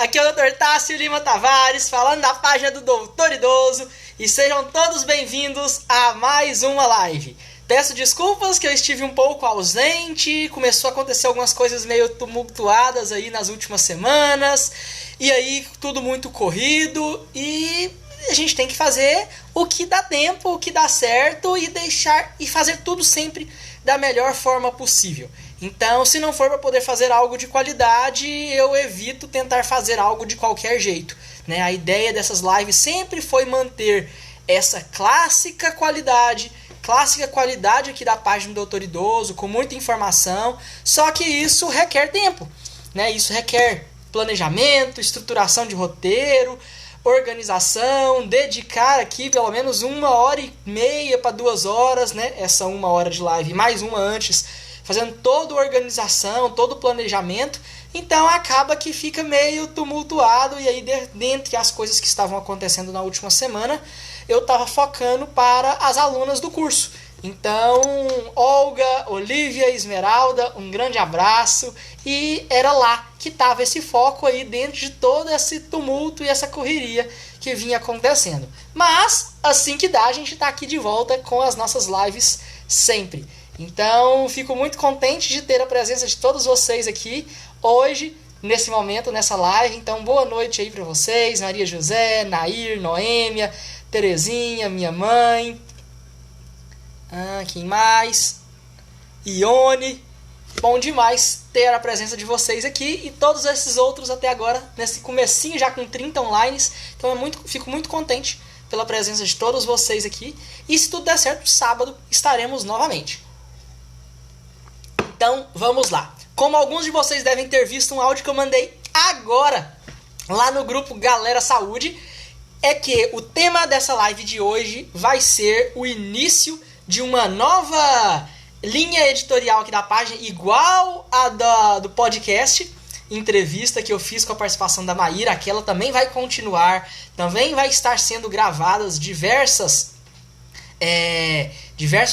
Aqui é o Dr. Tássio Lima Tavares, falando da página do Doutor Idoso, e sejam todos bem-vindos a mais uma live. Peço desculpas que eu estive um pouco ausente, começou a acontecer algumas coisas meio tumultuadas aí nas últimas semanas, e aí tudo muito corrido, e a gente tem que fazer o que dá tempo, o que dá certo, e fazer tudo sempre da melhor forma possível. Então, se não for para poder fazer algo de qualidade, eu evito tentar fazer algo de qualquer jeito, né? A ideia dessas lives sempre foi manter essa clássica qualidade aqui da página do Doutor Idoso, com muita informação, só que isso requer tempo, né? Isso requer planejamento, estruturação de roteiro, organização, dedicar aqui pelo menos 1h30 para 2 horas, né? Essa 1 hora de live, mais uma antes, fazendo toda a organização, todo o planejamento. Então acaba que fica meio tumultuado, e aí dentre as coisas que estavam acontecendo na última semana, eu estava focando para as alunas do curso. Então, Olga, Olivia, Esmeralda, um grande abraço, e era lá que estava esse foco aí dentro de todo esse tumulto e essa correria que vinha acontecendo. Mas, assim que dá, a gente está aqui de volta com as nossas lives sempre. Então, fico muito contente de ter a presença de todos vocês aqui hoje, nesse momento, nessa live. Então, boa noite aí para vocês, Maria José, Nair, Noêmia, Terezinha, minha mãe. Quem mais? Ione. Bom demais ter a presença de vocês aqui e todos esses outros até agora, nesse comecinho já com 30 online. Então, fico muito contente pela presença de todos vocês aqui. E se tudo der certo, sábado estaremos novamente. Então, vamos lá. Como alguns de vocês devem ter visto um áudio que eu mandei agora, lá no grupo Galera Saúde, é que o tema dessa live de hoje vai ser o início de uma nova linha editorial aqui da página, igual a do podcast, entrevista que eu fiz com a participação da Maíra. Aquela também vai continuar, também vai estar sendo gravadas diversos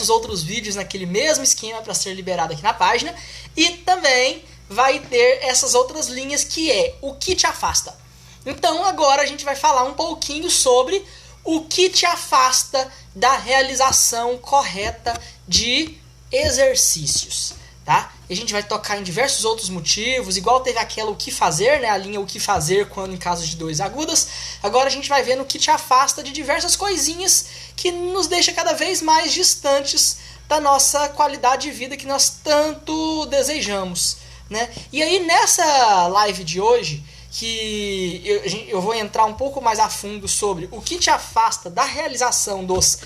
outros vídeos naquele mesmo esquema para ser liberado aqui na página. E também vai ter essas outras linhas, que é o que te afasta. Então agora a gente vai falar um pouquinho sobre o que te afasta da realização correta de exercícios, tá? E a gente vai tocar em diversos outros motivos, igual teve aquela o que fazer, né? A linha o que fazer quando em casos de dores agudas. Agora a gente vai ver no que te afasta de diversas coisinhas que nos deixa cada vez mais distantes da nossa qualidade de vida que nós tanto desejamos, né? E aí nessa live de hoje, que eu vou entrar um pouco mais a fundo sobre o que te afasta da realização dos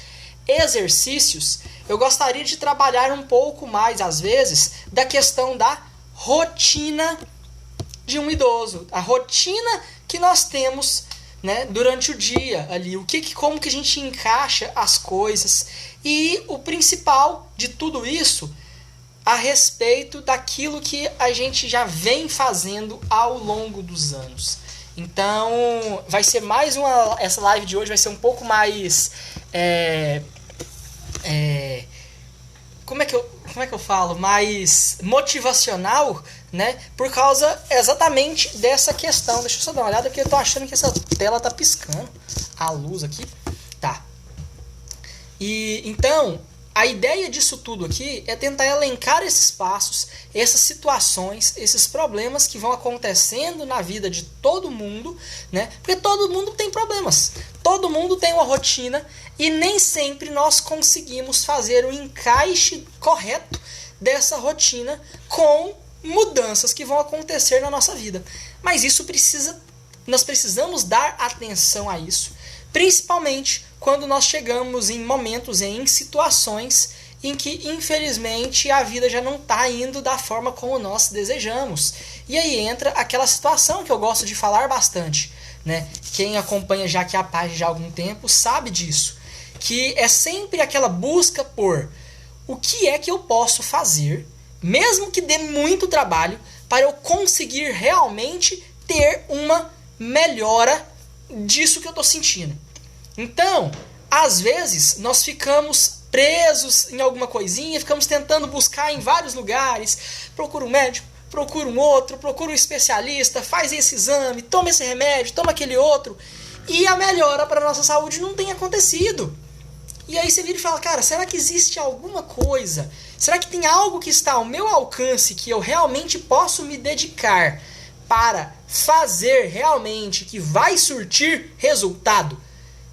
exercícios, eu gostaria de trabalhar um pouco mais, às vezes, da questão da rotina de um idoso. A rotina que nós temos, né, durante o dia ali, como que a gente encaixa as coisas, e o principal de tudo isso a respeito daquilo que a gente já vem fazendo ao longo dos anos. Então, vai ser essa live de hoje vai ser um pouco mais como é que eu falo? Mais motivacional, né? Por causa exatamente dessa questão. Deixa eu só dar uma olhada, porque eu tô achando que essa tela tá piscando. A luz aqui. Tá. E então, a ideia disso tudo aqui é tentar elencar esses passos, essas situações, esses problemas que vão acontecendo na vida de todo mundo, né? Porque todo mundo tem problemas, todo mundo tem uma rotina, e nem sempre nós conseguimos fazer o encaixe correto dessa rotina com mudanças que vão acontecer na nossa vida. Mas nós precisamos dar atenção a isso, principalmente quando nós chegamos em momentos, em situações em que, infelizmente, a vida já não está indo da forma como nós desejamos. E aí entra aquela situação que eu gosto de falar bastante, né? Quem acompanha já aqui a página já há algum tempo sabe disso, que é sempre aquela busca por o que é que eu posso fazer, mesmo que dê muito trabalho, para eu conseguir realmente ter uma melhora disso que eu estou sentindo. Então, às vezes, nós ficamos presos em alguma coisinha, ficamos tentando buscar em vários lugares, procura um médico, procura um outro, procura um especialista, faz esse exame, toma esse remédio, toma aquele outro, e a melhora para a nossa saúde não tem acontecido. E aí você vira e fala, cara, será que existe alguma coisa? Será que tem algo que está ao meu alcance que eu realmente posso me dedicar para fazer realmente que vai surtir resultado?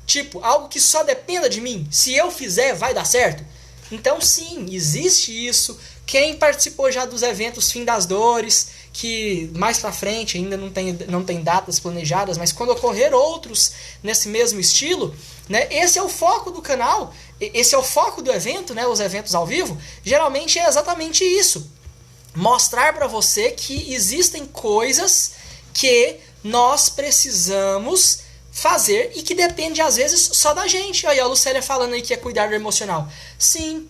Tipo, algo que só dependa de mim. Se eu fizer, vai dar certo? Então sim, existe isso. Quem participou já dos eventos Fim das Dores, que mais pra frente ainda não tem datas planejadas, mas quando ocorrer outros nesse mesmo estilo, né, esse é o foco do canal, esse é o foco do evento, né, os eventos ao vivo, geralmente é exatamente isso. Mostrar pra você que existem coisas que nós precisamos fazer e que depende às vezes só da gente. Aí a Lucélia falando aí que é cuidar do emocional. Sim,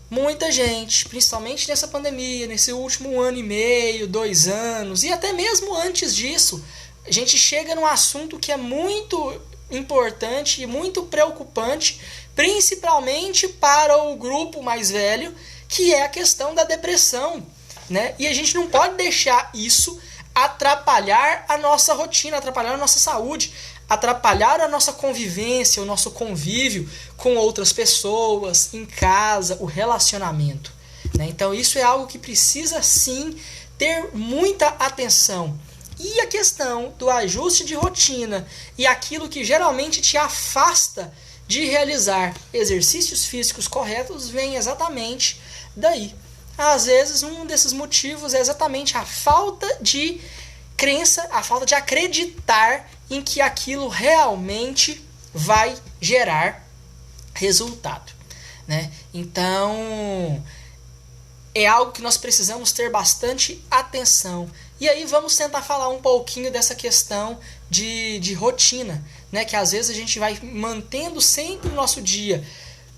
muita gente, principalmente nessa pandemia, nesse último ano e meio, 2 anos, e até mesmo antes disso, a gente chega num assunto que é muito importante e muito preocupante, principalmente para o grupo mais velho, que é a questão da depressão, né? E a gente não pode deixar isso atrapalhar a nossa rotina, atrapalhar a nossa saúde, atrapalhar a nossa convivência, o nosso convívio com outras pessoas, em casa, o relacionamento, né? Então isso é algo que precisa sim ter muita atenção. E a questão do ajuste de rotina e aquilo que geralmente te afasta de realizar exercícios físicos corretos vem exatamente daí. Às vezes um desses motivos é exatamente a falta de crença, a falta de acreditar em que aquilo realmente vai gerar resultado, né? Então é algo que nós precisamos ter bastante atenção. E aí vamos tentar falar um pouquinho dessa questão de rotina, né? Que às vezes a gente vai mantendo sempre o nosso dia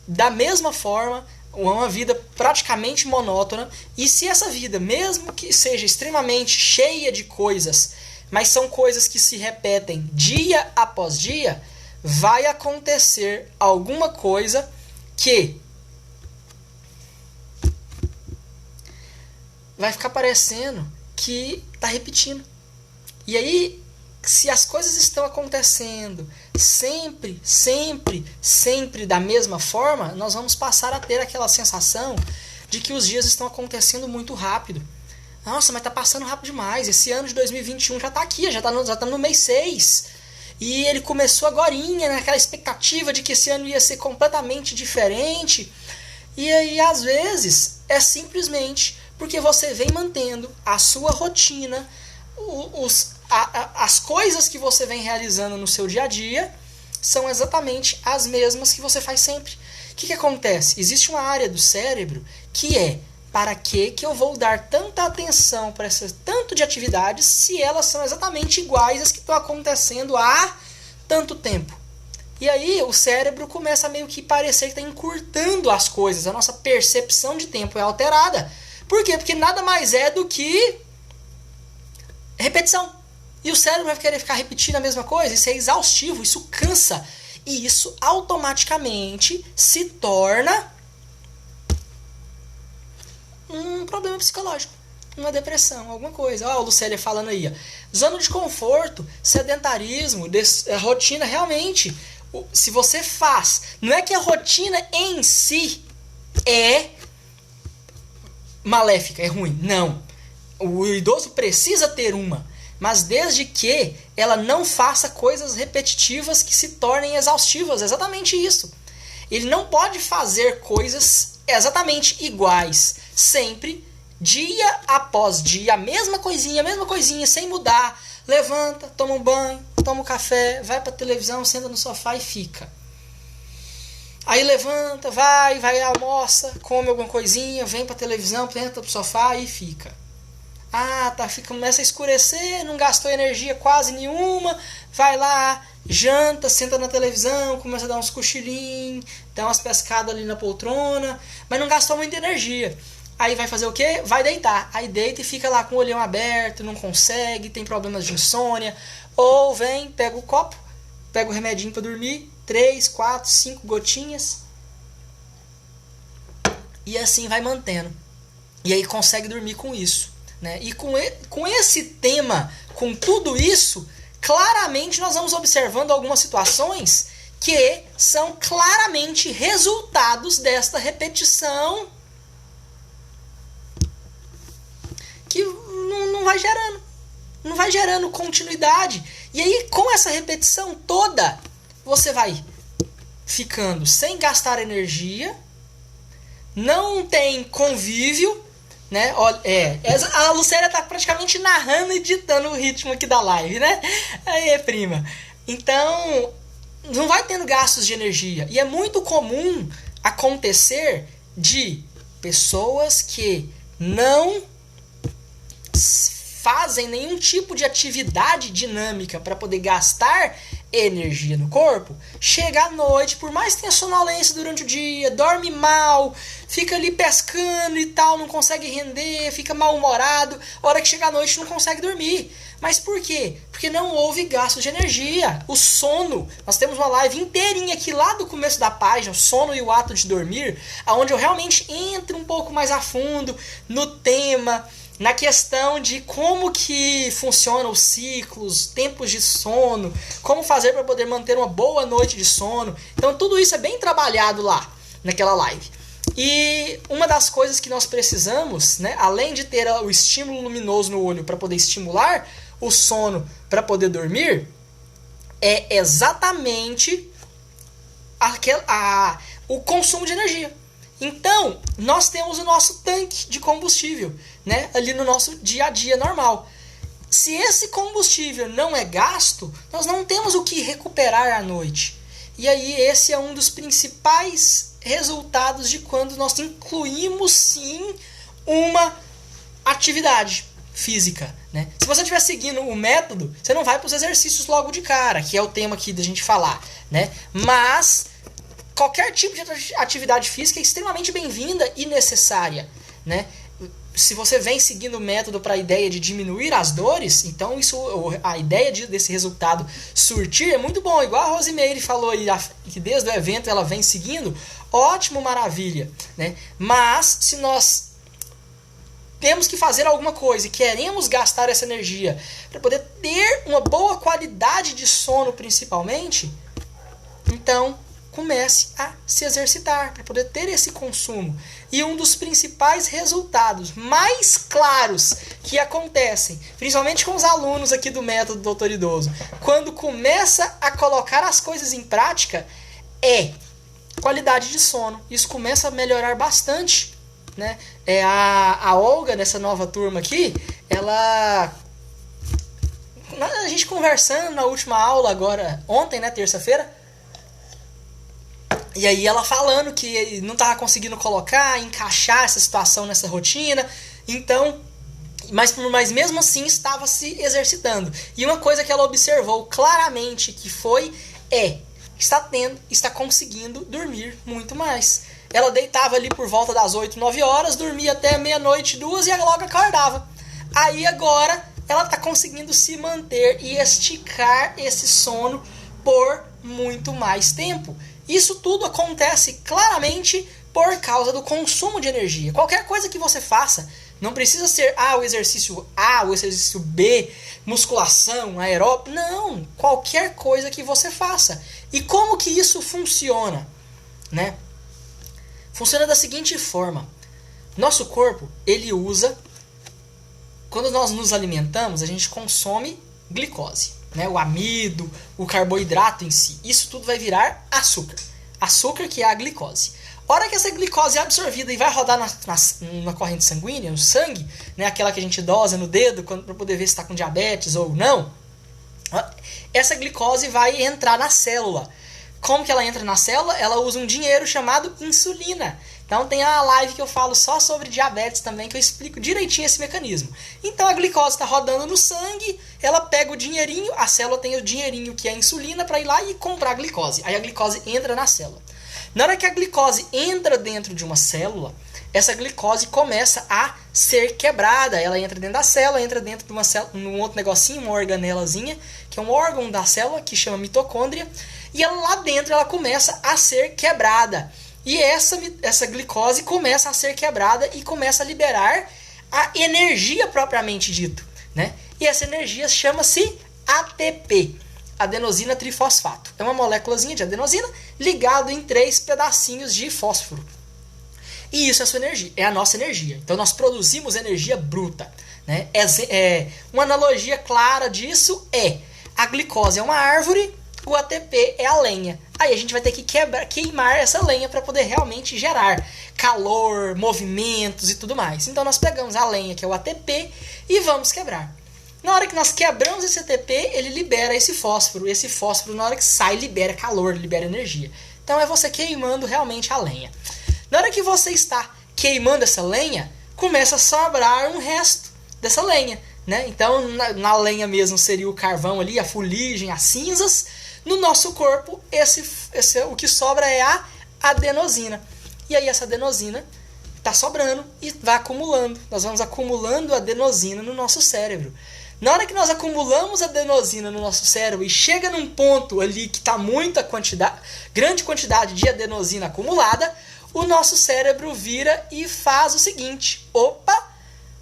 da mesma forma, uma vida praticamente monótona, e se essa vida, mesmo que seja extremamente cheia de coisas, mas são coisas que se repetem dia após dia, vai acontecer alguma coisa que vai ficar parecendo que está repetindo. E aí, se as coisas estão acontecendo sempre, sempre, sempre da mesma forma, nós vamos passar a ter aquela sensação de que os dias estão acontecendo muito rápido. Nossa, mas tá passando rápido demais. Esse ano de 2021 já tá aqui, já tá no mês 6. E ele começou agorinha, naquela expectativa de que esse ano ia ser completamente diferente. E aí, às vezes, é simplesmente porque você vem mantendo a sua rotina, as coisas que você vem realizando no seu dia a dia são exatamente as mesmas que você faz sempre. O que acontece? Existe uma área do cérebro que é: para que eu vou dar tanta atenção para esse tanto de atividades se elas são exatamente iguais às que estão acontecendo há tanto tempo? E aí o cérebro começa a meio que parecer que está encurtando as coisas, a nossa percepção de tempo é alterada. Por quê? Porque nada mais é do que repetição. E o cérebro vai querer ficar repetindo a mesma coisa. Isso é exaustivo, isso cansa. E isso automaticamente se torna um problema psicológico, uma depressão, alguma coisa. Ó, a Lucélia falando aí, ó. Zona de conforto, sedentarismo, rotina, realmente. Se você faz, não é que a rotina em si é maléfica, é ruim. Não. O idoso precisa ter uma, mas desde que ela não faça coisas repetitivas que se tornem exaustivas. Exatamente isso. Ele não pode fazer coisas exatamente iguais, sempre, dia após dia, a mesma coisinha, sem mudar. Levanta, toma um banho, toma um café, vai pra televisão, senta no sofá e fica. Aí levanta, vai, almoça, come alguma coisinha, vem pra televisão, senta pro sofá e fica. Ah, tá, começa a escurecer, não gastou energia quase nenhuma, vai lá, janta, senta na televisão, começa a dar uns cochilinhos, dá umas pescadas ali na poltrona, mas não gastou muita energia. Aí vai fazer o quê? Vai deitar. Aí deita e fica lá com o olhão aberto, não consegue, tem problemas de insônia. Ou vem, pega o copo, pega o remedinho para dormir, 3, 4, 5 gotinhas. E assim vai mantendo. E aí consegue dormir com isso, né? E com esse tema, com tudo isso, claramente nós vamos observando algumas situações que são claramente resultados desta repetição que não vai gerando continuidade. E aí, com essa repetição toda, você vai ficando sem gastar energia, não tem convívio, né? A Lucélia tá praticamente narrando e ditando o ritmo aqui da live, né? Aí, prima. Então, não vai tendo gastos de energia. E é muito comum acontecer de pessoas que não fazem nenhum tipo de atividade dinâmica para poder gastar energia no corpo, chega à noite, por mais que tenha sonolência durante o dia, dorme mal, fica ali pescando e tal, não consegue render, fica mal-humorado, a hora que chega à noite não consegue dormir. Mas por quê? Porque não houve gasto de energia. O sono, nós temos uma live inteirinha aqui lá do começo da página, o sono e o ato de dormir, onde eu realmente entro um pouco mais a fundo no tema, na questão de como que funcionam os ciclos, tempos de sono, como fazer para poder manter uma boa noite de sono. Então tudo isso é bem trabalhado lá, naquela live. E uma das coisas que nós precisamos, né, além de ter o estímulo luminoso no olho para poder estimular o sono, para poder dormir, é exatamente o consumo de energia. Então, nós temos o nosso tanque de combustível, né, ali no nosso dia a dia normal. Se esse combustível não é gasto, nós não temos o que recuperar à noite. E aí esse é um dos principais resultados de quando nós incluímos sim uma atividade física, né? Se você estiver seguindo o método, você não vai para os exercícios logo de cara, que é o tema aqui da gente falar, né? Mas qualquer tipo de atividade física é extremamente bem-vinda e necessária, né? Se você vem seguindo o método para a ideia de diminuir as dores, então a ideia desse resultado surtir é muito bom. Igual a Rosimeire falou aí, que desde o evento ela vem seguindo, ótimo, maravilha, né? Mas se nós temos que fazer alguma coisa e queremos gastar essa energia para poder ter uma boa qualidade de sono principalmente, então comece a se exercitar para poder ter esse consumo. E um dos principais resultados mais claros que acontecem, principalmente com os alunos aqui do método Doutor Idoso, quando começa a colocar as coisas em prática, é qualidade de sono. Isso começa a melhorar bastante, né? A Olga, nessa nova turma aqui, a gente conversando na última aula agora, ontem, né, terça-feira, e aí ela falando que não estava conseguindo encaixar essa situação nessa rotina, então, mas mesmo assim estava se exercitando. E uma coisa que ela observou claramente que está conseguindo dormir muito mais. Ela deitava ali por volta das 8, 9 horas, dormia até meia-noite, 2 e logo acordava. Aí agora ela está conseguindo se manter e esticar esse sono por muito mais tempo. Isso tudo acontece claramente por causa do consumo de energia. Qualquer coisa que você faça, não precisa ser o exercício A, o exercício B, musculação, aeróbico. Não, qualquer coisa que você faça. E como que isso funciona, né? Funciona da seguinte forma. Nosso corpo, ele usa, quando nós nos alimentamos, a gente consome glicose, né? O amido, o carboidrato em si. Isso tudo vai virar açúcar. Açúcar, que é a glicose. A hora que essa glicose é absorvida e vai rodar na corrente sanguínea, no sangue, né? Aquela que a gente dosa no dedo para poder ver se está com diabetes ou não, essa glicose vai entrar na célula. Como que ela entra na célula? Ela usa um dinheiro chamado insulina. Então tem a live que eu falo só sobre diabetes também, que eu explico direitinho esse mecanismo. Então a glicose está rodando no sangue, ela pega o dinheirinho, a célula tem o dinheirinho que é a insulina para ir lá e comprar a glicose. Aí a glicose entra na célula. Na hora que a glicose entra dentro de uma célula, essa glicose começa a ser quebrada. Ela entra dentro da célula, entra dentro de uma célula, num outro negocinho, uma organelazinha, que é um órgão da célula, que chama mitocôndria. E ela, lá dentro ela começa a ser quebrada. E essa glicose começa a ser quebrada e começa a liberar a energia propriamente dito, né? E essa energia chama-se ATP, adenosina trifosfato. É uma moléculazinha de adenosina ligada em 3 pedacinhos de fósforo. E isso é a sua energia, é a nossa energia. Então nós produzimos energia bruta, né? Uma analogia clara disso é: a glicose é uma árvore, o ATP é a lenha. Aí a gente vai ter que queimar essa lenha para poder realmente gerar calor, movimentos e tudo mais. Então nós pegamos a lenha, que é o ATP, e vamos quebrar. Na hora que nós quebramos esse ATP, ele libera esse fósforo. Esse fósforo, na hora que sai, libera calor, libera energia. Então é você queimando realmente a lenha. Na hora que você está queimando essa lenha, começa a sobrar um resto dessa lenha, né? Então na lenha mesmo seria o carvão ali, a fuligem, as cinzas. No nosso corpo, o que sobra é a adenosina. E aí essa adenosina está sobrando e vai acumulando. Nós vamos acumulando adenosina no nosso cérebro. Na hora que nós acumulamos adenosina no nosso cérebro e chega num ponto ali que está grande quantidade de adenosina acumulada, o nosso cérebro vira e faz o seguinte: opa,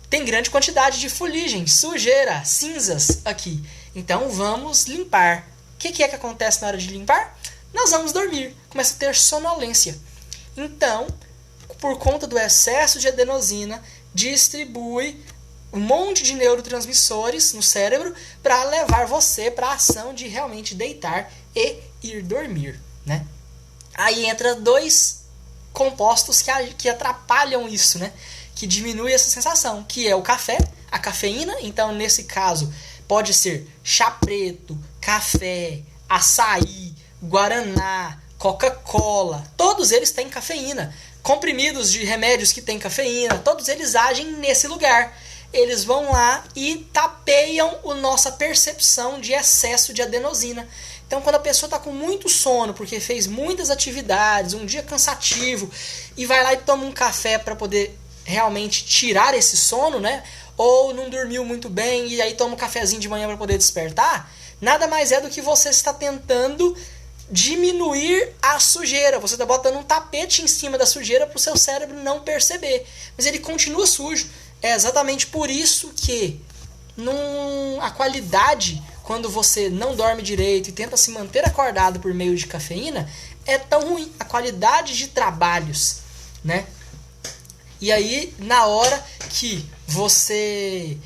tem grande quantidade de fuligem, sujeira, cinzas aqui. Então vamos limpar. O que é que acontece na hora de limpar? Nós vamos dormir, começa a ter sonolência. Então, por conta do excesso de adenosina, distribui um monte de neurotransmissores no cérebro para levar você para a ação de realmente deitar e ir dormir, né? Aí entra 2 compostos que atrapalham isso, né? Que diminui essa sensação, que é o café, a cafeína. Então, nesse caso, pode ser chá preto, café, açaí, guaraná, Coca-Cola. Todos eles têm cafeína. Comprimidos de remédios que têm cafeína, todos eles agem nesse lugar. Eles vão lá e tapeiam a nossa percepção de excesso de adenosina. Então, quando a pessoa está com muito sono, porque fez muitas atividades, um dia cansativo, e vai lá e toma um café para poder realmente tirar esse sono, né? Ou não dormiu muito bem e aí toma um cafezinho de manhã para poder despertar, nada mais é do que você está tentando diminuir a sujeira. Você está botando um tapete em cima da sujeira para o seu cérebro não perceber. Mas ele continua sujo. É exatamente por isso que a qualidade, quando você não dorme direito e tenta se manter acordado por meio de cafeína, é tão ruim. A qualidade de trabalhos, né? E aí, na hora que você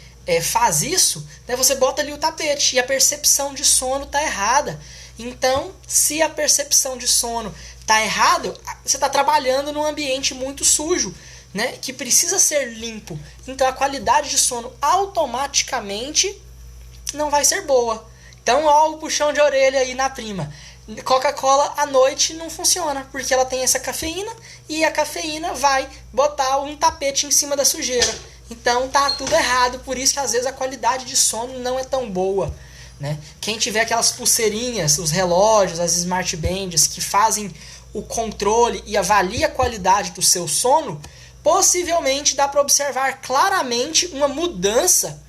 faz isso, né, você bota ali o tapete e a percepção de sono está errada. Então, se a percepção de sono está errada, você está trabalhando num ambiente muito sujo, né, que precisa ser limpo. Então, a qualidade de sono automaticamente não vai ser boa. Então, ó, o puxão de orelha aí na prima. Coca-Cola à noite não funciona, porque ela tem essa cafeína e a cafeína vai botar um tapete em cima da sujeira. Então tá tudo errado, por isso que às vezes a qualidade de sono não é tão boa, né? Quem tiver aquelas pulseirinhas, os relógios, as smart bands que fazem o controle e avalia a qualidade do seu sono, possivelmente dá para observar claramente uma mudança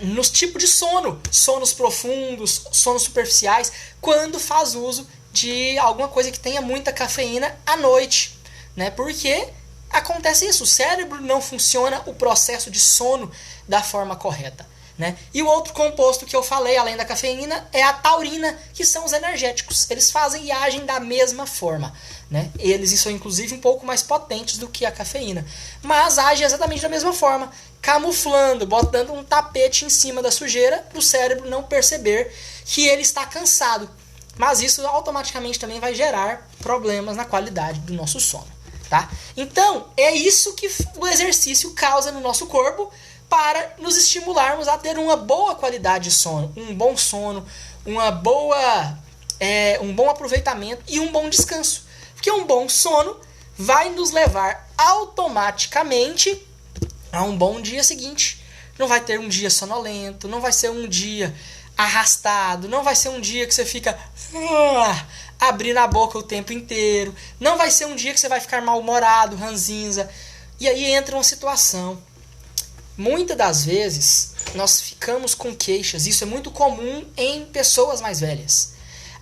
nos tipos de sono, sonos profundos, sonos superficiais, quando faz uso de alguma coisa que tenha muita cafeína à noite, né? Porque acontece isso, o cérebro não funciona o processo de sono da forma correta, né? E o outro composto que eu falei, além da cafeína, é a taurina, que são os energéticos. Eles fazem e agem da mesma forma, né? Eles são inclusive um pouco mais potentes do que a cafeína, mas agem exatamente da mesma forma, camuflando, botando um tapete em cima da sujeira para o cérebro não perceber que ele está cansado. Mas isso automaticamente também vai gerar problemas na qualidade do nosso sono, tá? Então, é isso que o exercício causa no nosso corpo para nos estimularmos a ter uma boa qualidade de sono, um bom sono, um bom aproveitamento e um bom descanso. Porque um bom sono vai nos levar automaticamente a um bom dia seguinte. Não vai ter um dia sonolento, não vai ser um dia arrastado, não vai ser um dia que você fica abrindo a boca o tempo inteiro, não vai ser um dia que você vai ficar mal-humorado, ranzinza. E aí entra uma situação. Muitas das vezes nós ficamos com queixas, isso é muito comum em pessoas mais velhas.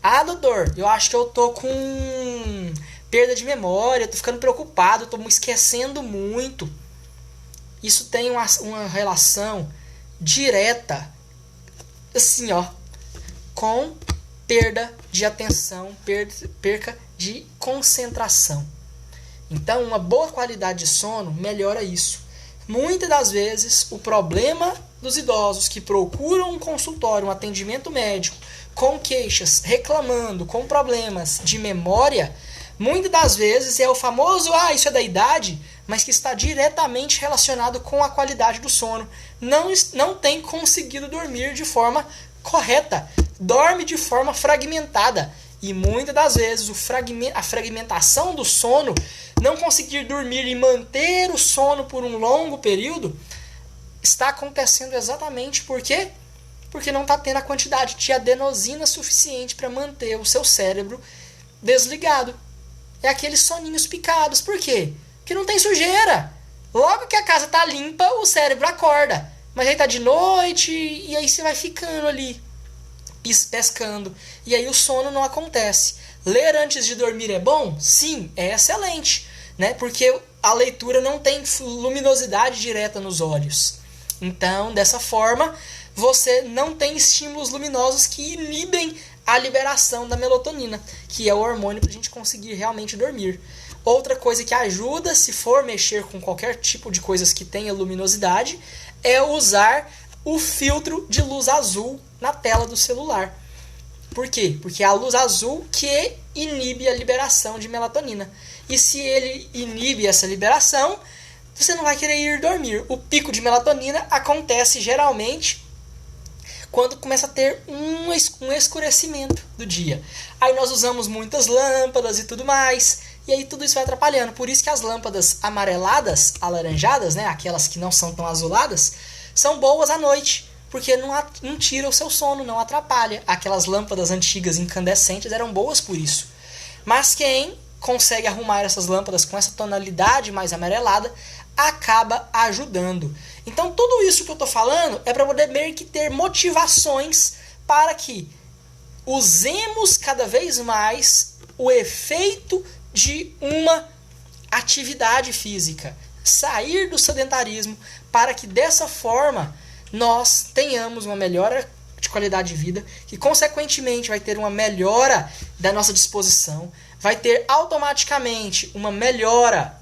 Ah, doutor, eu acho que eu tô com perda de memória, tô ficando preocupado, tô me esquecendo muito. Isso tem uma relação direta, assim, ó, com perda de atenção, perca de concentração. Então, uma boa qualidade de sono melhora isso. Muitas das vezes, o problema dos idosos que procuram um consultório, um atendimento médico, com queixas, reclamando, com problemas de memória, muitas das vezes é o famoso, isso é da idade, mas que está diretamente relacionado com a qualidade do sono. Não tem conseguido dormir de forma correta, dorme de forma fragmentada. E muitas das vezes a fragmentação do sono, não conseguir dormir e manter o sono por um longo período, está acontecendo exatamente por quê? Porque não está tendo a quantidade de adenosina suficiente para manter o seu cérebro desligado. É aqueles soninhos picados. Por quê? Porque não tem sujeira. Logo que a casa está limpa, o cérebro acorda. Mas aí tá de noite e aí você vai ficando ali, pescando. E aí o sono não acontece. Ler antes de dormir é bom? Sim, é excelente, né? Porque a leitura não tem luminosidade direta nos olhos. Então, dessa forma, você não tem estímulos luminosos que inibem a liberação da melatonina, que é o hormônio para a gente conseguir realmente dormir. Outra coisa que ajuda, se for mexer com qualquer tipo de coisas que tenha luminosidade, é usar o filtro de luz azul na tela do celular. Por quê? Porque é a luz azul que inibe a liberação de melatonina. E se ele inibe essa liberação, você não vai querer ir dormir. O pico de melatonina acontece geralmente quando começa a ter um escurecimento do dia. Aí nós usamos muitas lâmpadas e tudo mais, e aí tudo isso vai atrapalhando. Por isso que as lâmpadas amareladas, alaranjadas, né, aquelas que não são tão azuladas, são boas à noite, porque não tira o seu sono, não atrapalha. Aquelas lâmpadas antigas incandescentes eram boas por isso. Mas quem consegue arrumar essas lâmpadas com essa tonalidade mais amarelada, acaba ajudando. Então tudo isso que eu estou falando é para poder meio que ter motivações para que usemos cada vez mais o efeito de uma atividade física. Sair do sedentarismo para que dessa forma nós tenhamos uma melhora de qualidade de vida, que consequentemente vai ter uma melhora da nossa disposição, vai ter automaticamente uma melhora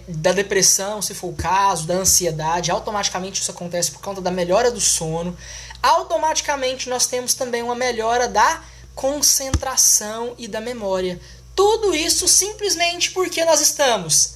da depressão, se for o caso, da ansiedade. Automaticamente isso acontece por conta da melhora do sono. Automaticamente nós temos também uma melhora da concentração e da memória. Tudo isso simplesmente porque nós estamos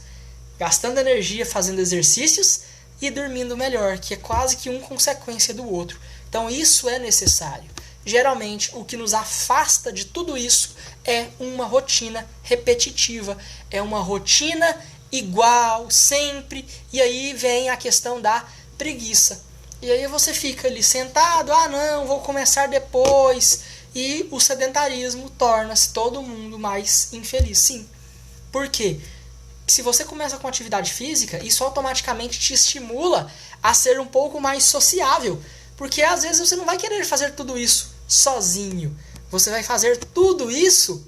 gastando energia fazendo exercícios e dormindo melhor, que é quase que uma consequência do outro. Então isso é necessário. Geralmente o que nos afasta de tudo isso é uma rotina repetitiva, é uma rotina igual, sempre, e aí vem a questão da preguiça. E aí você fica ali sentado, não, vou começar depois, e o sedentarismo torna-se todo mundo mais infeliz. Sim. Por quê? Se você começa com atividade física, isso automaticamente te estimula a ser um pouco mais sociável, porque às vezes você não vai querer fazer tudo isso sozinho. Você vai fazer tudo isso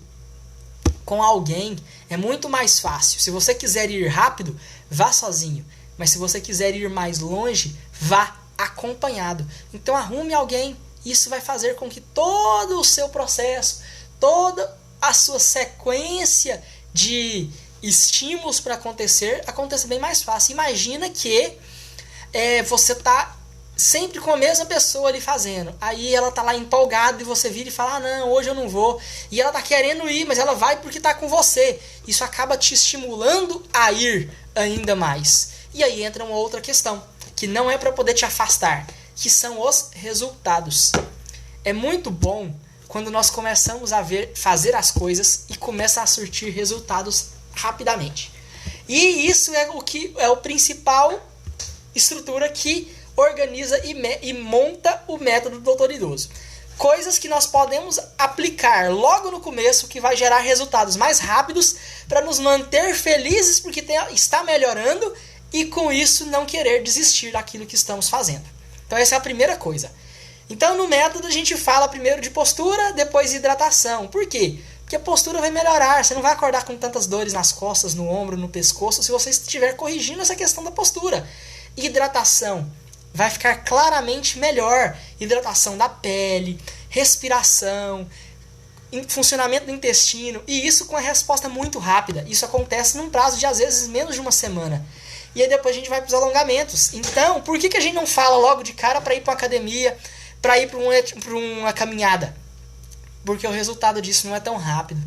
com alguém. É muito mais fácil. Se você quiser ir rápido, vá sozinho. Mas se você quiser ir mais longe, vá acompanhado. Então arrume alguém. Isso vai fazer com que todo o seu processo, toda a sua sequência de estímulos para aconteça bem mais fácil. Imagina que você está sempre com a mesma pessoa ali fazendo. Aí ela tá lá empolgada e você vira e fala, não, hoje eu não vou. E ela tá querendo ir, mas ela vai porque tá com você. Isso acaba te estimulando a ir ainda mais. E aí entra uma outra questão, que não é para poder te afastar, que são os resultados. É muito bom quando nós começamos a fazer as coisas e começa a surtir resultados rapidamente. E isso é o que é o principal estrutura que organiza e monta o método do Dr. Idoso. Coisas que nós podemos aplicar logo no começo que vai gerar resultados mais rápidos para nos manter felizes porque está melhorando e com isso não querer desistir daquilo que estamos fazendo. Então essa é a primeira coisa. Então, no método, a gente fala primeiro de postura, depois de hidratação. Por quê? Porque a postura vai melhorar. Você não vai acordar com tantas dores nas costas, no ombro, no pescoço, se você estiver corrigindo essa questão da postura. Hidratação. Vai ficar claramente melhor. Hidratação da pele, respiração, funcionamento do intestino. E isso com a resposta muito rápida. Isso acontece num prazo de, às vezes, menos de uma semana. E aí depois a gente vai para os alongamentos. Então, por que a gente não fala logo de cara para ir para uma academia, para ir para uma caminhada? Porque o resultado disso não é tão rápido.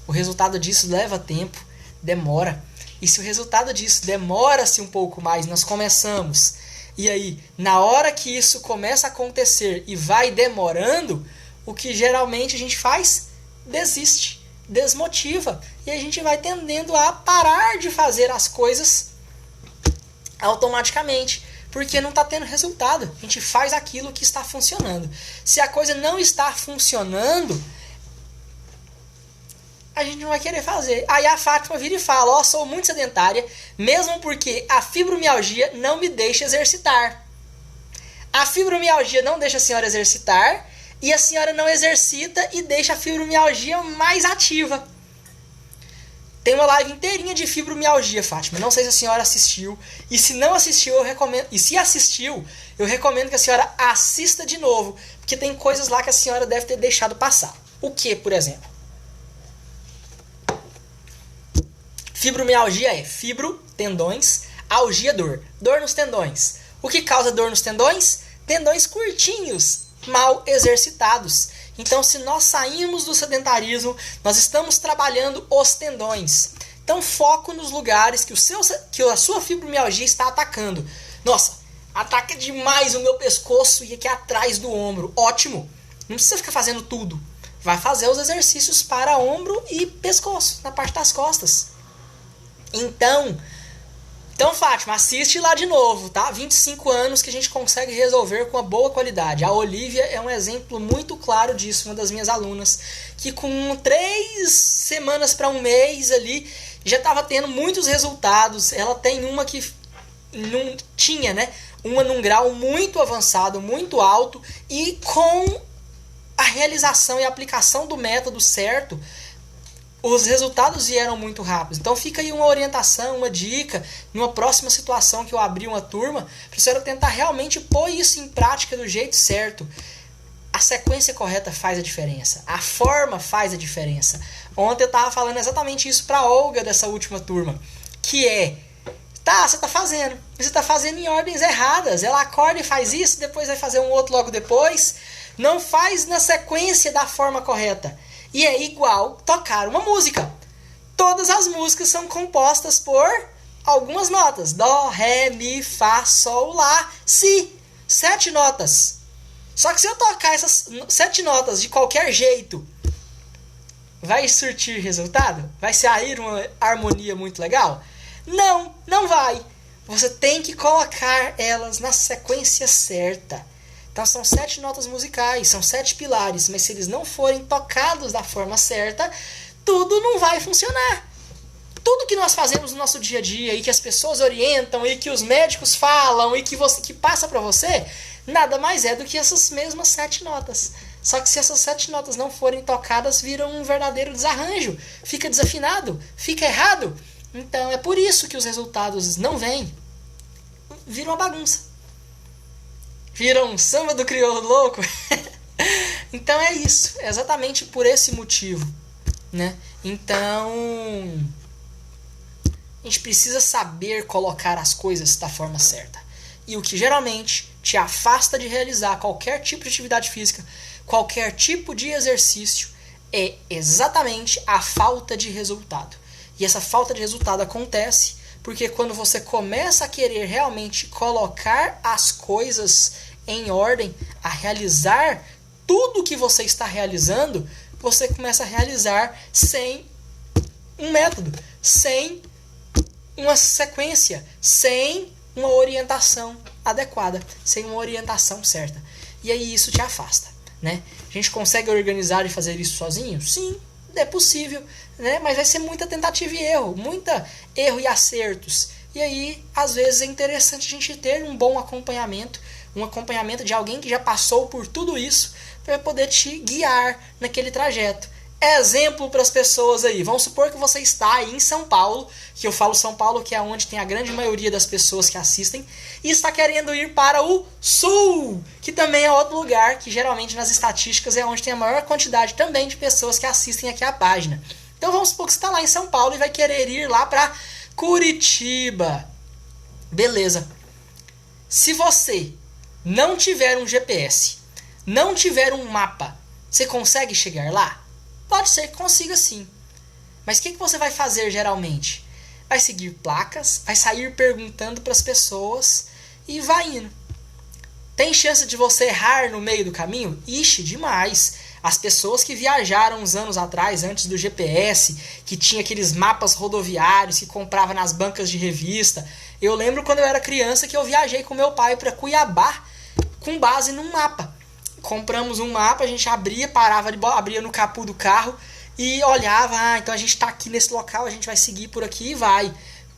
O resultado disso leva tempo, demora. E se o resultado disso demora-se um pouco mais, nós começamos. E aí, na hora que isso começa a acontecer e vai demorando, o que geralmente a gente faz? Desiste, desmotiva. E a gente vai tendendo a parar de fazer as coisas automaticamente. Porque não está tendo resultado. A gente faz aquilo que está funcionando. Se a coisa não está funcionando, a gente não vai querer fazer. Aí a Fátima vira e fala, sou muito sedentária, mesmo porque a fibromialgia não me deixa exercitar. A fibromialgia não deixa a senhora exercitar, e a senhora não exercita e deixa a fibromialgia mais ativa. Tem uma live inteirinha de fibromialgia, Fátima. Não sei se a senhora assistiu. E se não assistiu, eu recomendo. E se assistiu, eu recomendo que a senhora assista de novo. Porque tem coisas lá que a senhora deve ter deixado passar. O que, por exemplo? Fibromialgia é fibro, tendões, algia, dor. Dor nos tendões. O que causa dor nos tendões? Tendões curtinhos, mal exercitados. Então, se nós saímos do sedentarismo, nós estamos trabalhando os tendões. Então, foco nos lugares que a sua fibromialgia está atacando. Nossa, ataca demais o meu pescoço e aqui atrás do ombro. Ótimo! Não precisa ficar fazendo tudo. Vai fazer os exercícios para ombro e pescoço, na parte das costas. Então, Fátima, assiste lá de novo, tá? 25 anos que a gente consegue resolver com uma boa qualidade. A Olivia é um exemplo muito claro disso, uma das minhas alunas, que com 3 semanas para um mês ali, já estava tendo muitos resultados. Ela tem uma que não tinha, né? Uma num grau muito avançado, muito alto, e com a realização e a aplicação do método certo, os resultados vieram muito rápidos. Então fica aí uma orientação, uma dica, numa próxima situação que eu abrir uma turma, para a senhora tentar realmente pôr isso em prática do jeito certo. A sequência correta faz a diferença. A forma faz a diferença. Ontem eu estava falando exatamente isso para a Olga dessa última turma, que é, você está fazendo, mas você está fazendo em ordens erradas. Ela acorda e faz isso, depois vai fazer um outro logo depois. Não faz na sequência da forma correta. E é igual tocar uma música. Todas as músicas são compostas por algumas notas. Dó, ré, mi, fá, sol, lá, si. 7 notas. Só que se eu tocar essas 7 notas de qualquer jeito, vai surtir resultado? Vai sair uma harmonia muito legal? Não, não vai. Você tem que colocar elas na sequência certa. Então são 7 notas musicais, são 7 pilares, mas se eles não forem tocados da forma certa, tudo não vai funcionar. Tudo que nós fazemos no nosso dia a dia e que as pessoas orientam e que os médicos falam e que passa para você, nada mais é do que essas mesmas 7 notas. Só que se essas 7 notas não forem tocadas, viram um verdadeiro desarranjo, fica desafinado, fica errado. Então é por isso que os resultados não vêm, viram uma bagunça. Viram um samba do crioulo louco? Então é isso, é exatamente por esse motivo, né? Então a gente precisa saber colocar as coisas da forma certa. E o que geralmente te afasta de realizar qualquer tipo de atividade física, qualquer tipo de exercício, é exatamente a falta de resultado. E essa falta de resultado acontece porque quando você começa a querer realmente colocar as coisas em ordem, a realizar tudo que você está realizando, você começa a realizar sem um método, sem uma sequência, sem uma orientação adequada, sem uma orientação certa. E aí isso te afasta, né? A gente consegue organizar e fazer isso sozinho? Sim, é possível, né? Mas vai ser muita tentativa e erro, muita erro e acertos. E aí, às vezes, é interessante a gente ter um bom acompanhamento, um acompanhamento de alguém que já passou por tudo isso, para poder te guiar naquele trajeto. Exemplo para as pessoas aí. Vamos supor que você está aí em São Paulo, que eu falo São Paulo, que é onde tem a grande maioria das pessoas que assistem, e está querendo ir para o Sul, que também é outro lugar que geralmente nas estatísticas é onde tem a maior quantidade também de pessoas que assistem aqui a página. Então vamos supor que você está lá em São Paulo e vai querer ir lá para Curitiba. Beleza. Se você não tiver um GPS, não tiver um mapa, você consegue chegar lá? Pode ser que consiga sim. Mas o que você vai fazer geralmente? Vai seguir placas, vai sair perguntando para as pessoas e vai indo. Tem chance de você errar no meio do caminho? Ixi, demais. As pessoas que viajaram uns anos atrás, antes do GPS, que tinha aqueles mapas rodoviários que comprava nas bancas de revista. Eu lembro quando eu era criança que eu viajei com meu pai para Cuiabá com base num mapa. Compramos um mapa, a gente abria, parava, abria no capô do carro e olhava, então a gente está aqui nesse local, a gente vai seguir por aqui e vai.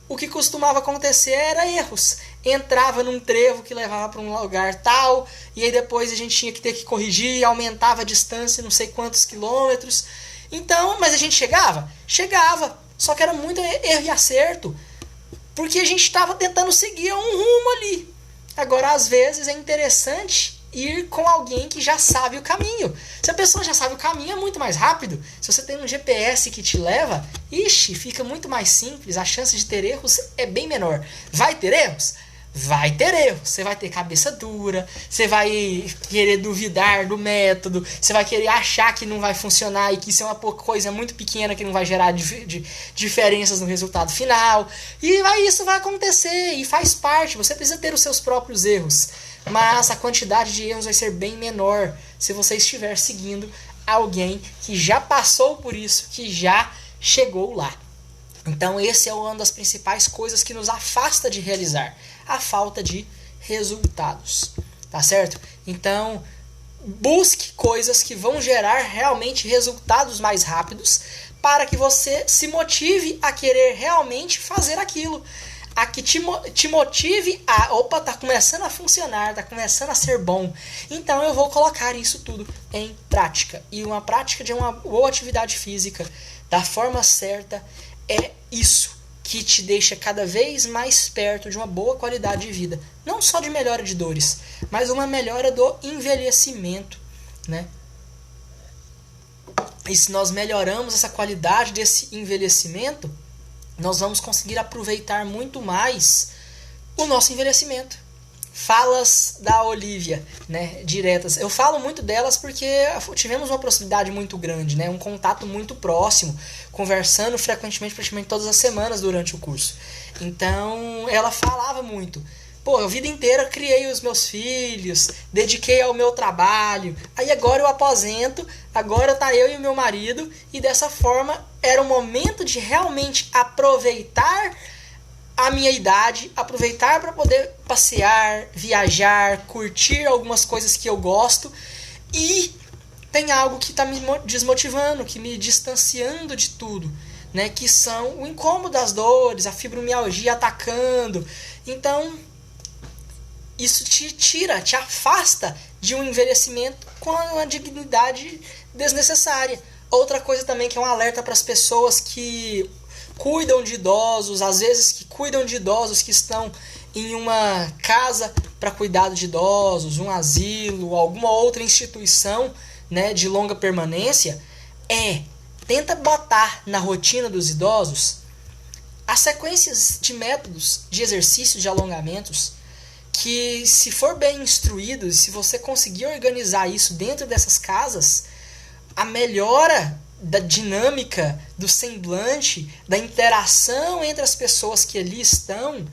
O que costumava acontecer era erros. Entrava num trevo que levava para um lugar tal, e aí depois a gente tinha que ter que corrigir, aumentava a distância, não sei quantos quilômetros. Então, mas a gente chegava? Chegava, só que era muito erro e acerto, porque a gente estava tentando seguir um rumo ali. Agora, às vezes, é interessante ir com alguém que já sabe o caminho. Se a pessoa já sabe o caminho, é muito mais rápido. Se você tem um GPS que te leva, ixi, fica muito mais simples. A chance de ter erros é bem menor. Vai ter erros? Vai ter erros. Você vai ter cabeça dura, você vai querer duvidar do método, você vai querer achar que não vai funcionar e que isso é uma coisa muito pequena que não vai gerar diferenças no resultado final. E isso vai acontecer e faz parte. Você precisa ter os seus próprios erros. Mas a quantidade de erros vai ser bem menor se você estiver seguindo alguém que já passou por isso, que já chegou lá. Então esse é uma das principais coisas que nos afasta de realizar, a falta de resultados, tá certo? Então busque coisas que vão gerar realmente resultados mais rápidos para que você se motive a querer realmente fazer aquilo. A que te motive a, opa, tá começando a funcionar, tá começando a ser bom, então eu vou colocar isso tudo em prática. E uma prática de uma boa atividade física da forma certa é isso que te deixa cada vez mais perto de uma boa qualidade de vida. Não só de melhora de dores, mas uma melhora do envelhecimento, né? E se nós melhoramos essa qualidade desse envelhecimento, nós vamos conseguir aproveitar muito mais o nosso envelhecimento. Falas da Olivia, né, diretas. Eu falo muito delas porque tivemos uma proximidade muito grande, né, um contato muito próximo, conversando frequentemente, praticamente todas as semanas durante o curso. Então, ela falava muito. Pô, a vida inteira criei os meus filhos, dediquei ao meu trabalho, aí agora eu aposento, agora tá eu e o meu marido, e dessa forma era o momento de realmente aproveitar a minha idade, aproveitar para poder passear, viajar, curtir algumas coisas que eu gosto, e tem algo que está me desmotivando, que me distanciando de tudo, né? Que são o incômodo das dores, a fibromialgia atacando. Então isso te afasta de um envelhecimento com uma dignidade desnecessária. Outra coisa também que é um alerta para as pessoas que cuidam de idosos, às vezes que cuidam de idosos que estão em uma casa para cuidado de idosos, um asilo, alguma outra instituição, né, de longa permanência, tenta botar na rotina dos idosos as sequências de métodos de exercícios, de alongamentos, que se for bem instruído, se você conseguir organizar isso dentro dessas casas, a melhora da dinâmica, do semblante, da interação entre as pessoas que ali estão,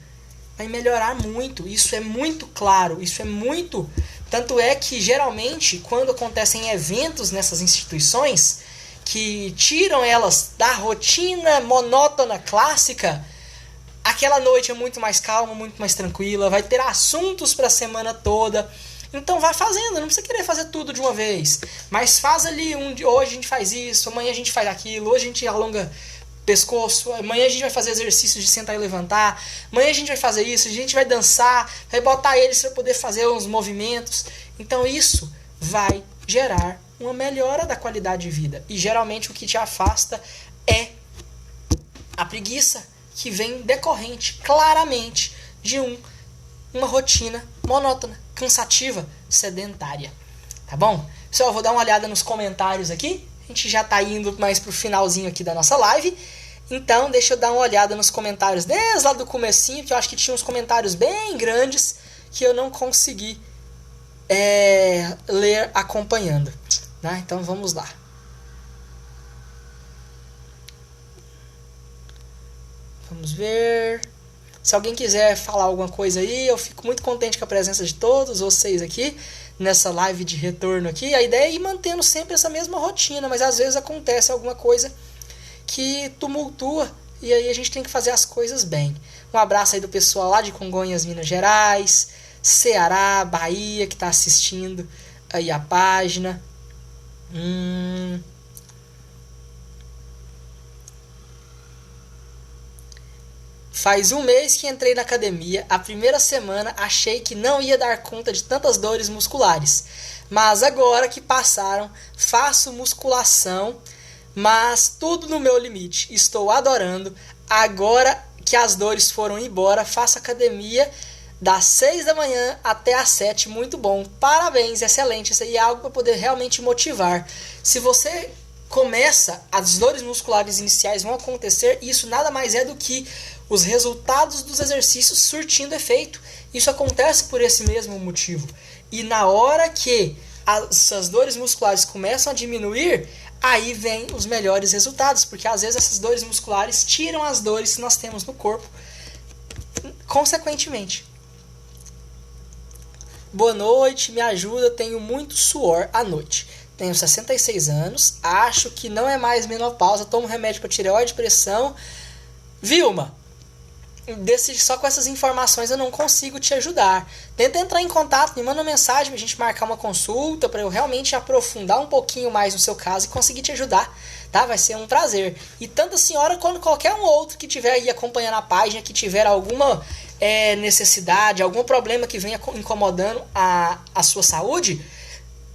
vai melhorar muito. Isso é muito claro, isso é muito... Tanto é que, geralmente, quando acontecem eventos nessas instituições, que tiram elas da rotina monótona clássica, aquela noite é muito mais calma, muito mais tranquila, vai ter assuntos para a semana toda. Então vai fazendo, não precisa querer fazer tudo de uma vez, mas faz ali, hoje a gente faz isso, amanhã a gente faz aquilo, hoje a gente alonga pescoço, amanhã a gente vai fazer exercício de sentar e levantar, amanhã a gente vai fazer isso, a gente vai dançar, vai botar eles para poder fazer uns movimentos. Então isso vai gerar uma melhora da qualidade de vida. E geralmente o que te afasta é a preguiça, que vem decorrente claramente de uma rotina monótona, cansativa, sedentária. Tá bom? Pessoal, eu vou dar uma olhada nos comentários aqui. A gente já tá indo mais pro finalzinho aqui da nossa live. Então, deixa eu dar uma olhada nos comentários desde lá do comecinho, que eu acho que tinha uns comentários bem grandes que eu não consegui ler acompanhando. Né? Então, vamos lá. Vamos ver. Se alguém quiser falar alguma coisa aí, eu fico muito contente com a presença de todos vocês aqui nessa live de retorno aqui. A ideia é ir mantendo sempre essa mesma rotina, mas às vezes acontece alguma coisa que tumultua e aí a gente tem que fazer as coisas bem. Um abraço aí do pessoal lá de Congonhas, Minas Gerais, Ceará, Bahia, que está assistindo aí a página. Faz um mês que entrei na academia. A primeira semana achei que não ia dar conta de tantas dores musculares. Mas agora que passaram, faço musculação, mas tudo no meu limite. Estou adorando. Agora que as dores foram embora, faço academia das 6 da manhã até as 7. Muito bom. Parabéns, excelente. Isso aí é algo para poder realmente motivar. Se você começa, as dores musculares iniciais vão acontecer. Isso nada mais é do que os resultados dos exercícios surtindo efeito. Isso acontece por esse mesmo motivo. E na hora que essas dores musculares começam a diminuir, aí vem os melhores resultados. Porque às vezes essas dores musculares tiram as dores que nós temos no corpo, consequentemente. Boa noite, me ajuda, tenho muito suor à noite. Tenho 66 anos, acho que não é mais menopausa, tomo remédio para tireoide, pressão. Vilma, só com essas informações eu não consigo te ajudar. Tenta entrar em contato, me manda uma mensagem pra gente marcar uma consulta, para eu realmente aprofundar um pouquinho mais no seu caso e conseguir te ajudar, tá? Vai ser um prazer. E tanto a senhora quanto qualquer um outro que estiver aí acompanhando a página, que tiver alguma necessidade, algum problema que venha incomodando a sua saúde,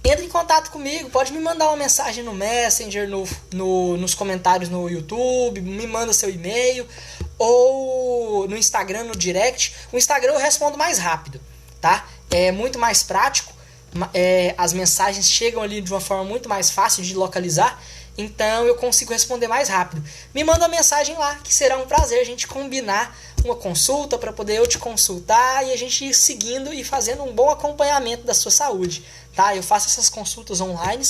entra em contato comigo, pode me mandar uma mensagem no Messenger, nos comentários no YouTube, me manda seu e-mail, ou no Instagram, no direct. O Instagram eu respondo mais rápido, tá? É muito mais prático, as mensagens chegam ali de uma forma muito mais fácil de localizar, então eu consigo responder mais rápido. Me manda uma mensagem lá, que será um prazer a gente combinar uma consulta para poder eu te consultar e a gente ir seguindo e fazendo um bom acompanhamento da sua saúde, tá? Eu faço essas consultas online,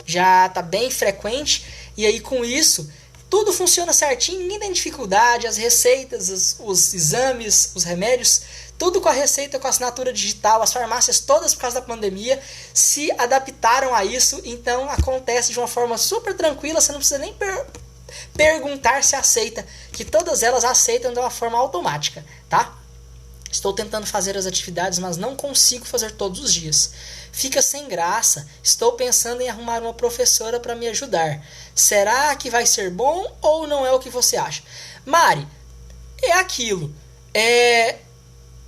já tá bem frequente, e aí com isso tudo funciona certinho, ninguém tem dificuldade, as receitas, os exames, os remédios, tudo com a receita, com a assinatura digital. As farmácias todas, por causa da pandemia, se adaptaram a isso, então acontece de uma forma super tranquila, você não precisa nem perguntar se aceita, que todas elas aceitam de uma forma automática, tá? Estou tentando fazer as atividades, mas não consigo fazer todos os dias. Fica sem graça. Estou pensando em arrumar uma professora para me ajudar. Será que vai ser bom ou não é o que você acha? Mari, é aquilo.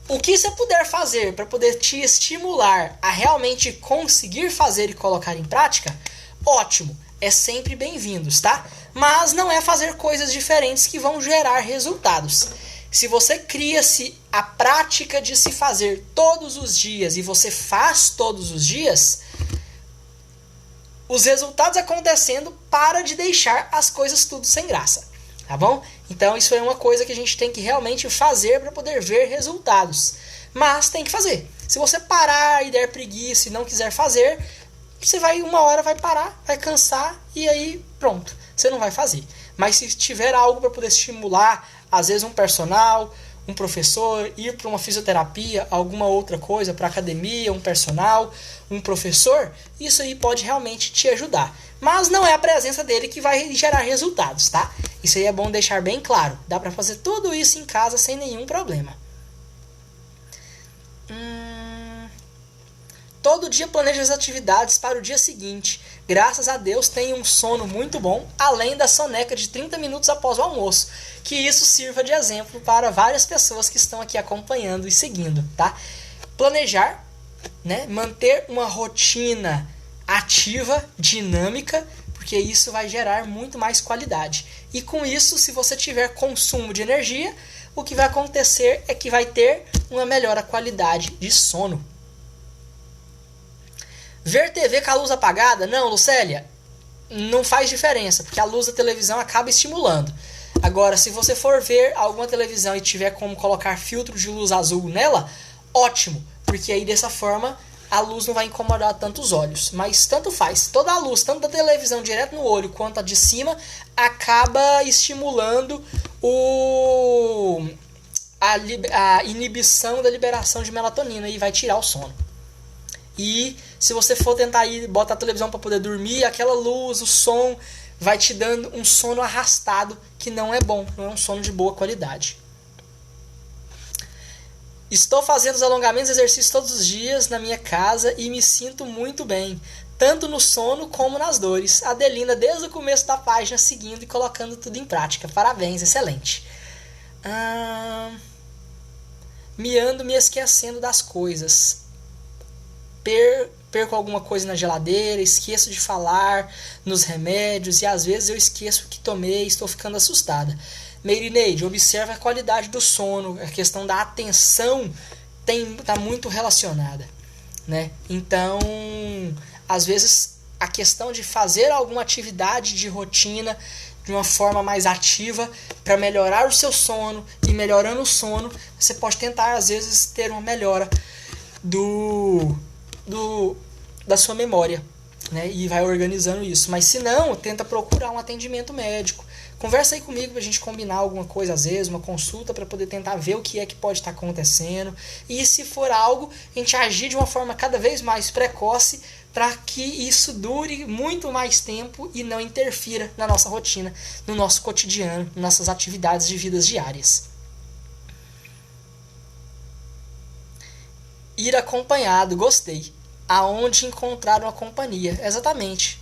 O que você puder fazer para poder te estimular a realmente conseguir fazer e colocar em prática, ótimo. É sempre bem-vindos, tá? Mas não é fazer coisas diferentes que vão gerar resultados. Se você cria-se a prática de se fazer todos os dias e você faz todos os dias, os resultados acontecendo, para de deixar as coisas tudo sem graça, tá bom? Então isso é uma coisa que a gente tem que realmente fazer para poder ver resultados. Mas tem que fazer. Se você parar e der preguiça e não quiser fazer, você uma hora vai parar, vai cansar e aí pronto, você não vai fazer. Mas se tiver algo para poder estimular, às vezes um personal, um professor, ir para uma fisioterapia, alguma outra coisa, para academia, um personal, um professor, isso aí pode realmente te ajudar. Mas não é a presença dele que vai gerar resultados, tá? Isso aí é bom deixar bem claro. Dá para fazer tudo isso em casa sem nenhum problema. Todo dia planejo as atividades para o dia seguinte, graças a Deus, tenha um sono muito bom, além da soneca de 30 minutos após o almoço. Que isso sirva de exemplo para várias pessoas que estão aqui acompanhando e seguindo, tá? Planejar, né? Manter uma rotina ativa, dinâmica, porque isso vai gerar muito mais qualidade. E com isso, se você tiver consumo de energia, o que vai acontecer é que vai ter uma melhor qualidade de sono. Ver TV com a luz apagada? Não, Lucélia, não faz diferença, porque a luz da televisão acaba estimulando. Agora, se você for ver alguma televisão e tiver como colocar filtro de luz azul nela, ótimo, porque aí dessa forma a luz não vai incomodar tanto os olhos. Mas tanto faz, toda a luz, tanto da televisão direto no olho quanto a de cima, acaba estimulando a inibição da liberação de melatonina e vai tirar o sono. E se você for tentar ir botar a televisão para poder dormir, aquela luz, o som vai te dando um sono arrastado que não é bom, não é um sono de boa qualidade. Estou fazendo os alongamentos e exercícios todos os dias na minha casa e me sinto muito bem, tanto no sono como nas dores. Adelina, desde o começo da página, seguindo e colocando tudo em prática. Parabéns, excelente. Me ando me esquecendo das coisas. Perco alguma coisa na geladeira, esqueço de falar nos remédios e às vezes eu esqueço o que tomei e estou ficando assustada. Meirineide, observa a qualidade do sono, a questão da atenção está muito relacionada, né? Então, às vezes, a questão de fazer alguma atividade de rotina de uma forma mais ativa para melhorar o seu sono e melhorando o sono, você pode tentar, às vezes, ter uma melhora da sua memória, né? E vai organizando isso. Mas se não, tenta procurar um atendimento médico. Conversa aí comigo pra gente combinar alguma coisa, às vezes, uma consulta para poder tentar ver o que é que pode estar acontecendo. E se for algo, a gente agir de uma forma cada vez mais precoce para que isso dure muito mais tempo e não interfira na nossa rotina, no nosso cotidiano, nas nossas atividades de vidas diárias. Ir acompanhado, gostei. Aonde encontrar uma companhia? Exatamente.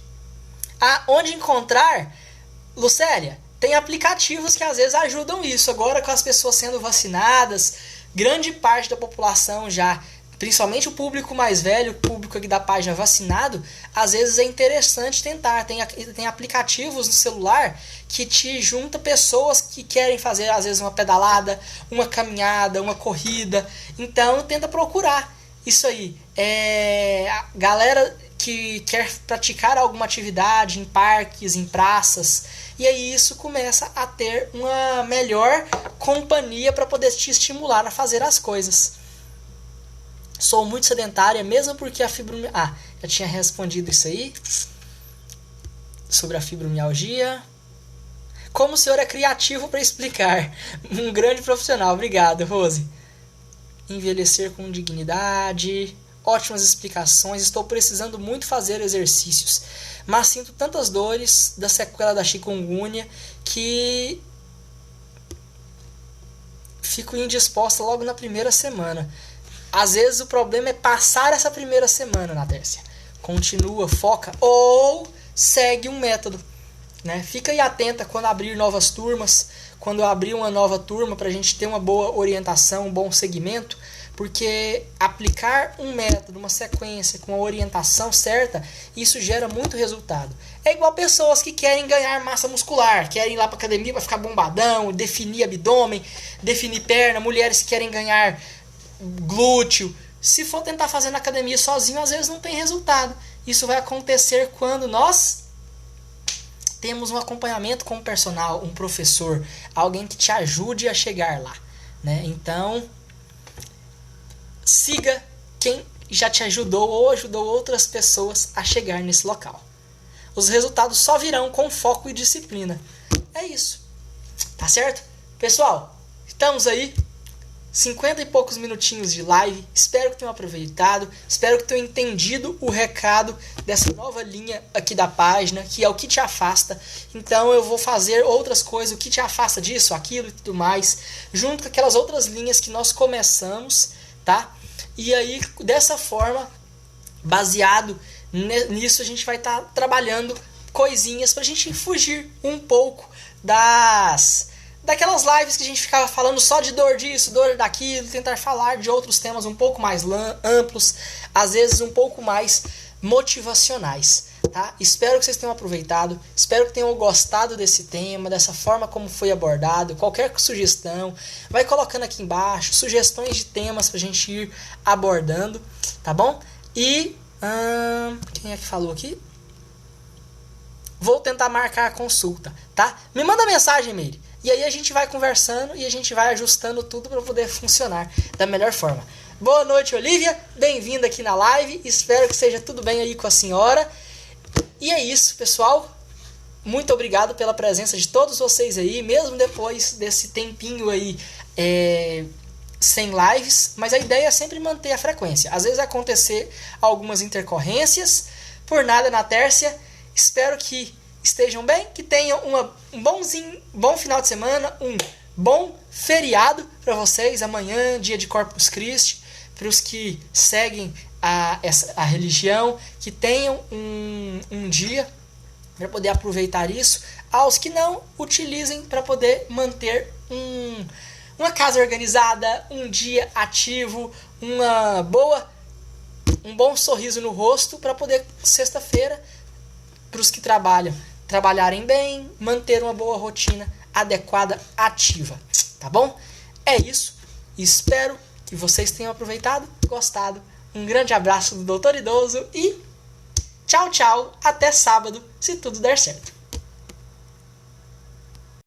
Aonde encontrar, Lucélia, tem aplicativos que às vezes ajudam isso. Agora com as pessoas sendo vacinadas, grande parte da população já, principalmente o público mais velho, o público aqui da página vacinado, às vezes é interessante tentar. Tem aplicativos no celular que te junta pessoas que querem fazer às vezes uma pedalada, uma caminhada, uma corrida. Então tenta procurar isso aí. A galera que quer praticar alguma atividade em parques, em praças, e aí isso começa a ter uma melhor companhia para poder te estimular a fazer as coisas. Sou muito sedentária, mesmo porque a fibromialgia... já tinha respondido isso aí. Sobre a fibromialgia. Como o senhor é criativo para explicar. Um grande profissional. Obrigado, Rose. Envelhecer com dignidade. Ótimas explicações. Estou precisando muito fazer exercícios, mas sinto tantas dores da sequela da chikungunya que fico indisposta logo na primeira semana. Às vezes o problema é passar essa primeira semana, Natércia. Continua, foca ou segue um método, né? Fica aí atenta quando abrir novas turmas, quando abrir uma nova turma para a gente ter uma boa orientação, um bom segmento, porque aplicar um método, uma sequência com a orientação certa, isso gera muito resultado. É igual pessoas que querem ganhar massa muscular, querem ir lá para academia para ficar bombadão, definir abdômen, definir perna, mulheres que querem ganhar glúteo. Se for tentar fazer na academia sozinho, às vezes não tem resultado. Isso vai acontecer quando nós temos um acompanhamento com um personal, um professor, alguém que te ajude a chegar lá, né? Então, siga quem já te ajudou ou ajudou outras pessoas a chegar nesse local. Os resultados só virão com foco e disciplina. É isso. Tá certo? Pessoal, estamos aí. 50 e poucos minutinhos de live. Espero que tenham aproveitado. Espero que tenham entendido o recado dessa nova linha aqui da página, que é o que te afasta. Então eu vou fazer outras coisas, o que te afasta disso, aquilo e tudo mais, junto com aquelas outras linhas que nós começamos, tá? E aí, dessa forma, baseado Nisso a gente vai estar trabalhando coisinhas pra gente fugir um pouco daquelas lives que a gente ficava falando só de dor disso, dor daquilo, tentar falar de outros temas um pouco mais amplos, às vezes um pouco mais motivacionais, tá? Espero que vocês tenham aproveitado, espero que tenham gostado desse tema, dessa forma como foi abordado. Qualquer sugestão, vai colocando aqui embaixo, sugestões de temas pra gente ir abordando, tá bom? E, quem é que falou aqui? Vou tentar marcar a consulta, tá? Me manda mensagem, Meire. E aí a gente vai conversando e a gente vai ajustando tudo para poder funcionar da melhor forma. Boa noite, Olivia. Bem-vinda aqui na live. Espero que seja tudo bem aí com a senhora. E é isso, pessoal. Muito obrigado pela presença de todos vocês aí, mesmo depois desse tempinho aí sem lives. Mas a ideia é sempre manter a frequência. Às vezes acontecer algumas intercorrências, por nada na tércia. Espero que estejam bem, que tenham um bom final de semana, um bom feriado para vocês. Amanhã, dia de Corpus Christi, para os que seguem a religião, que tenham um dia para poder aproveitar isso. Aos que não, utilizem para poder manter uma casa organizada, um dia ativo, um bom sorriso no rosto, para poder, sexta-feira, para os que trabalharem bem, manter uma boa rotina adequada, ativa, tá bom? É isso, espero que vocês tenham aproveitado, gostado. Um grande abraço do Doutor Idoso e tchau, tchau, até sábado, se tudo der certo.